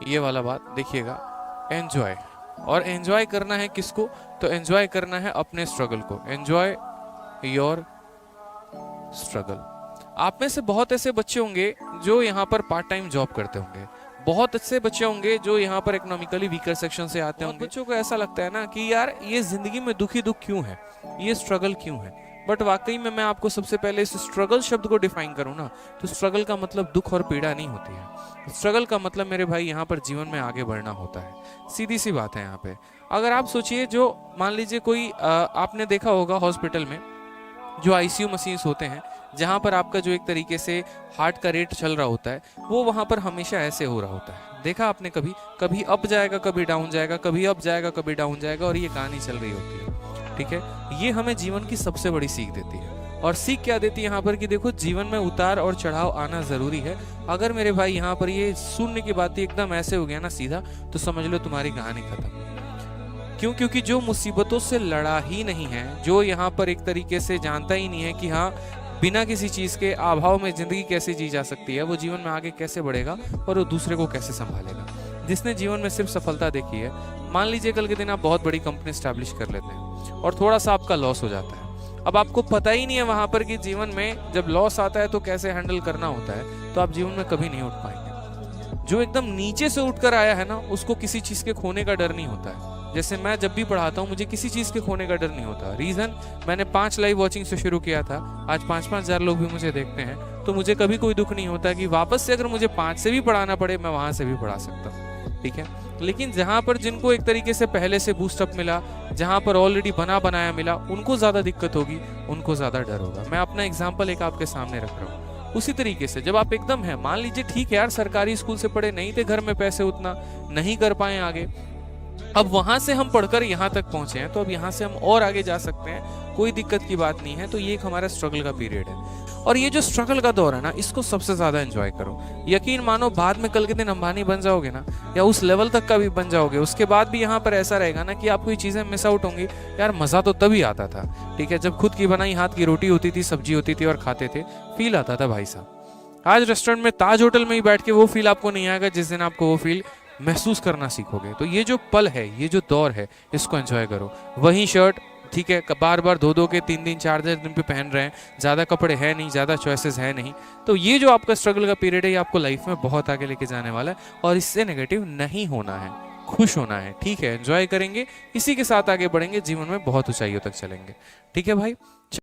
ये वाला बात देखिएगा, एंजॉय। और एंजॉय करना है किसको? तो एंजॉय करना है अपने स्ट्रगल को। Enjoy your struggle. आप में से बहुत ऐसे बच्चे होंगे जो यहाँ पर पार्ट टाइम जॉब करते होंगे, बहुत अच्छे बच्चे होंगे जो यहाँ पर इकोनॉमिकली वीकर सेक्शन से आते होंगे। बच्चों को ऐसा लगता है ना कि यार ये जिंदगी में दुखी दुख क्यों है, ये स्ट्रगल क्यों है। बट वाकई में मैं आपको सबसे पहले इस स्ट्रगल शब्द को डिफाइन करूँ ना, तो स्ट्रगल का मतलब दुख और पीड़ा नहीं होती है। स्ट्रगल का मतलब मेरे भाई यहाँ पर जीवन में आगे बढ़ना होता है। सीधी सी बात है यहाँ पे। अगर आप सोचिए, जो मान लीजिए कोई आपने देखा होगा हॉस्पिटल में जो आईसीयू मशीन्स होते हैं, जहां पर आपका जो एक तरीके से हार्ट का रेट चल रहा होता है, वो वहां पर हमेशा ऐसे हो रहा होता है। देखा आपने कभी? कभी अप जाएगा, कभी डाउन जाएगा, कभी अप जाएगा, कभी डाउन जाएगा, और ये कहानी चल रही होती है। ठीक है, ये हमें जीवन की सबसे बड़ी सीख देती है। और सीख क्या देती है यहाँ पर कि देखो, जीवन में उतार और चढ़ाव आना जरूरी है। अगर मेरे भाई यहाँ पर ये सुनने की बात एकदम ऐसे हो गया ना सीधा, तो समझ लो तुम्हारी कहानी खत्म। क्यों? क्योंकि जो मुसीबतों से लड़ा ही नहीं है, जो यहाँ पर एक तरीके से जानता ही नहीं है कि हाँ बिना किसी चीज के अभाव में जिंदगी कैसे जी जा सकती है, वो जीवन में आगे कैसे बढ़ेगा और वो दूसरे को कैसे संभालेगा। जिसने जीवन में सिर्फ सफलता देखी है, मान लीजिए कल के दिन आप बहुत बड़ी कंपनी स्टैब्लिश कर लेते हैं और थोड़ा सा आपका लॉस हो जाता है। अब आपको पता ही नहीं है वहां पर कि जीवन में जब लॉस आता है तो कैसे हैंडल करना होता है, तो आप जीवन में कभी नहीं उठ पाएंगे। जो एकदम नीचे से उठकर आया है ना, उसको किसी चीज के खोने का डर नहीं होता है। जैसे मैं जब भी पढ़ाता हूँ, मुझे किसी चीज के खोने का डर नहीं होता। रीजन, मैंने 5 लाइव वॉचिंग से शुरू किया था, आज 5-5 हजार लोग भी मुझे देखते हैं, तो मुझे कभी कोई दुख नहीं होता कि वापस से अगर मुझे 5 से भी पढ़ाना पड़े, मैं वहां से भी पढ़ा सकता हूँ। ठीक है, लेकिन जहां पर जिनको एक तरीके से पहले से बूस्टअप मिला, जहां पर ऑलरेडी बना बनाया मिला, उनको ज्यादा दिक्कत होगी, उनको ज्यादा डर होगा। मैं अपना एग्जाम्पल एक आपके सामने रख रहा हूँ। उसी तरीके से जब आप एकदम है, मान लीजिए ठीक है यार, सरकारी स्कूल से पढ़े नहीं थे, घर में पैसे उतना नहीं कर पाए आगे, अब वहां से हम पढ़कर यहाँ तक पहुंचे हैं, तो अब यहाँ से हम और आगे जा सकते हैं, कोई दिक्कत की बात नहीं है। तो ये एक हमारा स्ट्रगल का पीरियड है, और ये जो स्ट्रगल का दौर है ना, इसको सबसे ज्यादा एंजॉय करो। यकीन मानो, बाद में कल के दिन अंबानी बन जाओगे ना, या उस लेवल तक का भी बन जाओगे, उसके बाद भी यहाँ पर ऐसा रहेगा ना कि आपको ये चीजें मिस आउट होंगी। यार मजा तो तभी आता था, ठीक है, जब खुद की बनाई हाथ की रोटी होती थी, सब्जी होती थी और खाते थे, फील आता था भाई साहब। आज रेस्टोरेंट में, ताज होटल में ही बैठ के वो फील आपको नहीं आएगा जिस दिन आपको वो फील महसूस करना सीखोगे। तो ये जो पल है, ये जो दौर है, इसको एंजॉय करो। वही शर्ट, ठीक है, बार बार धो धो के 3 दिन 4 दिन पे पहन रहे हैं, ज़्यादा कपड़े हैं नहीं, ज़्यादा चॉइसेस है नहीं। तो ये जो आपका स्ट्रगल का पीरियड है, ये आपको लाइफ में बहुत आगे लेके जाने वाला है, और इससे नेगेटिव नहीं होना है, खुश होना है। ठीक है, एंजॉय करेंगे, इसी के साथ आगे बढ़ेंगे, जीवन में बहुत ऊंचाइयों तक चलेंगे। ठीक है भाई।